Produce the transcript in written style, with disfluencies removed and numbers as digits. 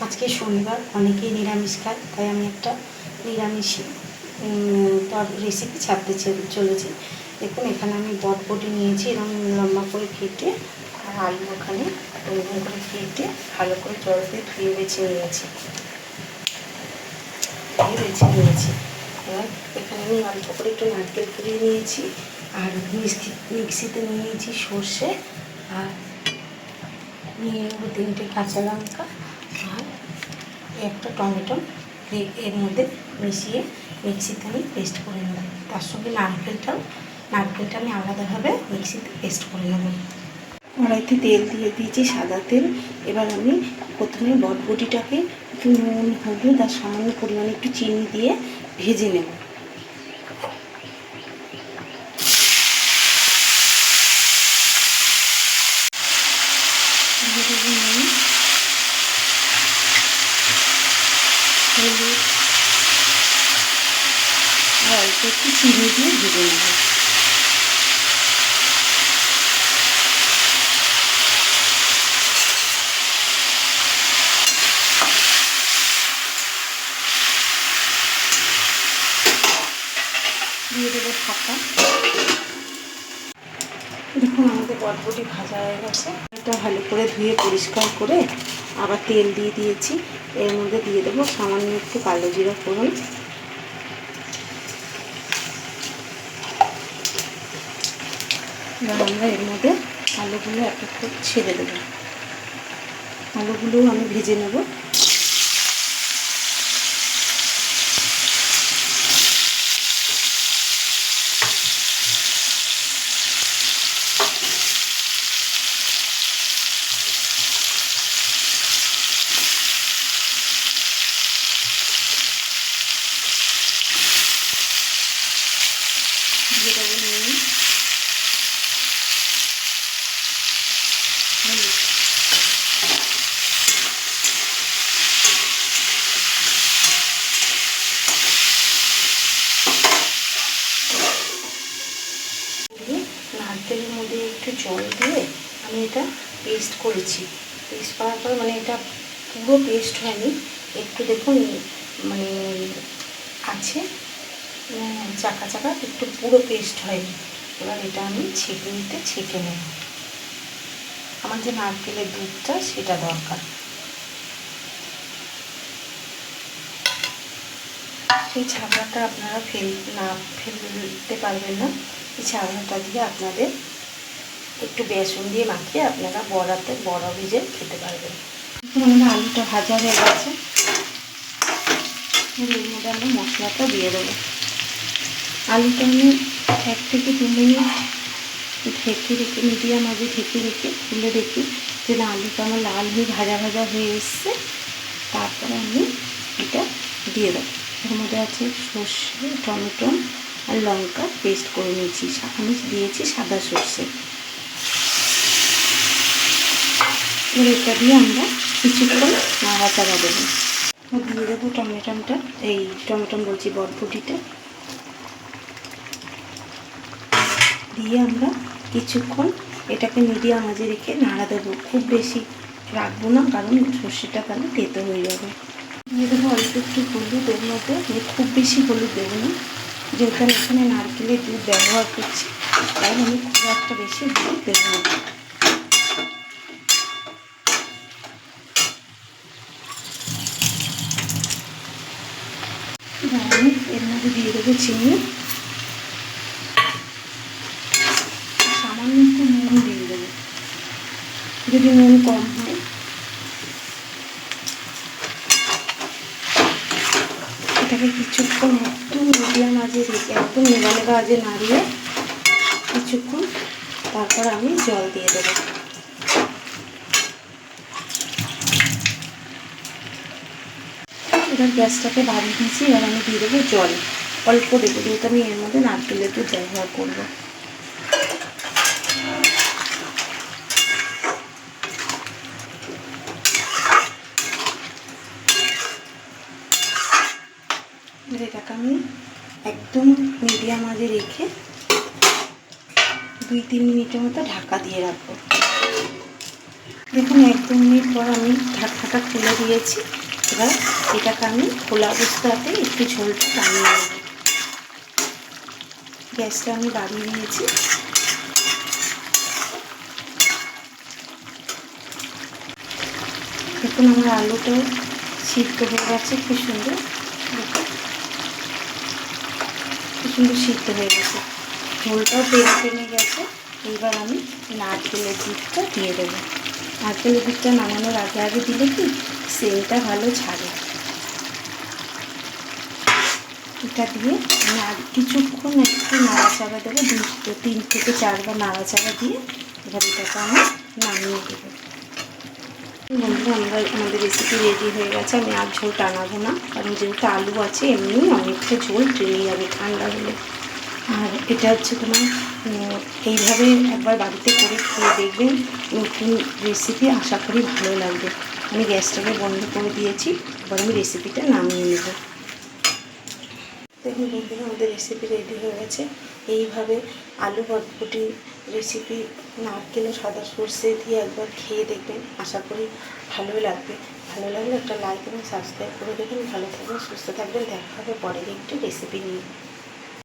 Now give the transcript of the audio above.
আজকে শনিবার, অনেকেই নিরামিষ খায়, তাই আমি একটা নিরামিষ রেসিপি ছাড়তে চলেছি। দেখুন, এখানে আমি বটবটি নিয়েছি, এরকম লম্বা করে কেটে, আর আলু ওখানে এরকম করে কেটে ভালো করে জল দিয়ে ধুয়ে বেছে নিয়েছি। এবার এখানে আমি অল্প করে একটু নারকেল কুড়িয়ে নিয়েছি, আর মিক্সিতে নিয়ে নিয়েছি সর্ষে, আর নিয়ে নেবো 3টে কাঁচা লঙ্কা আর একটা টমেটো। এর মধ্যে মিশিয়ে মিক্সিতে আমি পেস্ট করে নেব। তার সঙ্গে নারকেলটা আমি আলাদাভাবে মিক্সিতে পেস্ট করে নেব। কড়াইতে তেল দিয়ে দিয়েছি, সাদা তেল। এবার আমি প্রথমে বটবটিটাকে একটু নুন, হলুদ আর সামান্য পরিমাণে একটু চিনি দিয়ে ভেজে নেব। নুন, হলুদ আর অল্প একটু চিনি দিয়ে ভেজে নেব। দিয়ে দেবো ঢাকা। দেখুন, আমাদের বটবটি ভাজা হয়ে গেছে। এটা ভালো করে ধুয়ে পরিষ্কার করে আবার তেল দিয়ে দিয়েছি। এর মধ্যে দিয়ে দেবো সামান্য একটু কালো জিরা ফোড়ন। এবার আমরা এর মধ্যে আলুগুলো এক এক করে ছেড়ে দেবো। আলুগুলোও আমি ভেজে নেব। দিয়ে দেবো নুন, হলুদ, নারকেলের মধ্যে একটু জল দিয়ে আমি এটা পেস্ট করেছি। পেস্ট করার পর এটা পুরো পেস্ট হয়নি, একটু দেখুন আছে চাকা চাকা, একটু পুরো পেস্ট হয়নি। এবার এটা আমি ছেঁকে নেব। আমার যে নারকেলের দুধটা সেটা দরকার। এই ছাবড়াটা আপনারা ফেলতে পারবেন না। এই ছাবড়াটা দিয়ে আপনাদের একটু বেসন দিয়ে মাখিয়ে আপনারা বড়া ভেজে খেতে পারবেন। আমাদের আলুটা ভাজা হয়ে গেছে। এর মধ্যে আমরা মশলাটা দিয়ে দেবো। আলুটা আমি 1 থেকে 2 মিনিট ঢেকে রেখে, মিডিয়াম আগে ঢেকে রেখে খুলে দেখি যে না, আলুটা আমার লাল হয়ে ভাজা হয়ে এসছে। তারপরে আমি এটা দিয়ে দেবো। এর মধ্যে আছে সর্ষে, টমেটো আর লঙ্কা পেস্ট করে নিয়েছি। আমি দিয়েছি সাদা সর্ষে। এবার এটা দিয়ে আমরা কিছুক্ষণ নাড়াচাড়া দেবো। দিয়ে দেবো বটবটিটা দিয়ে আমরা কিছুক্ষণ এটাকে মিডিয়াম আঁচে রেখে নাড়া দেবো। খুব বেশি রাখবো না, কারণ সর্ষেটা তাহলে তেতো হয়ে যাবে। দিয়ে দেবো অল্প একটু হলুদ এর মধ্যে, খুব বেশি হলুদ দেবো না, যেহেতু আমি এখানে নারকেলের দুধ ব্যবহার করছি, তাই আমি খুব একটা বেশি হলুদ দেবো না। আমি এর মধ্যে দিয়ে দেবো চিনি, সামান্য একটু নুন দিয়ে দেবো যদি নুন কম হয়। এটাকে কিছুক্ষণ একটু মিডিয়াম আঁচে রেখে, একদম নেবা আঁচে নাড়িয়ে কিছুক্ষণ, তারপর আমি জল দিয়ে দেবো। এবার গ্যাসটাকে বাড়িয়ে দিয়েছি। এবার আমি দিয়ে দেবো জল, অল্প দেবো, যেহেতু আমি এর মধ্যে নারকেলের দুধ ব্যবহার করবো। এটাকে আমি একদম মিডিয়াম আঁচে রেখে 2-3 মিনিটের মতো ঢাকা দিয়ে রাখবো। দেখুন 1-2 মিনিট পর আমি ঢাকনাটা খুলে দিয়েছি। এবার এটাকে আমি খোলা অবস্থাতে একটু ঝোলটা টানিয়ে নেব। গ্যাসটা আমি বাড়িয়ে দিয়েছি। দেখুন আমার আলুটাও সিদ্ধ হয়ে গেছে, খুব সুন্দর, দেখুন খুব সুন্দর সিদ্ধ হয়ে গেছে, ঝোলটাও তেল টেনে গেছে। এইবার আমি নারকেলের দুধটা দিয়ে দেবো। নারকেলের দুধটা নামানোর আগে আগে দিলে কি সেন্টটা ভালো ছাড়ে। এটা দিয়ে আমি আর কিছুক্ষণ একটু নাড়াচাড়া দেবো, 3 থেকে 4 বার নাড়াচাড়া দিয়ে এবার এটাকে আমি নামিয়ে দেবো। বন্ধুরা আমাদের রেসিপি রেডি হয়ে গেছে। আমি আর ঝোল টানাবো না, কারণ যেহেতু আলু আছে এমনি অনেকটা ঝোল টেনে যাবে ঠান্ডা হলে। আর এটা হচ্ছে তোমার এইভাবে একবার বাড়িতে করে খেয়ে দেখবেন, নতুন রেসিপি, আশা করি ভালো লাগবে। আমি গ্যাসটাকে বন্ধ করে দিয়েছি, এবার আমি রেসিপিটা নামিয়ে নেব। দেখুন বন্ধুরা আমাদের রেসিপি রেডি হয়ে গেছে। এইভাবে আলু বটবটি রেসিপি নারকেল ও সাদা সর্ষে দিয়ে একবার খেয়ে দেখবেন, আশা করি ভালোই লাগবে। ভালো লাগলে একটা লাইক এবং সাবস্ক্রাইব করে দেবেন। ভালো থাকবেন, সুস্থ থাকবেন, দেখা হবে পরের একটি রেসিপি নিয়ে।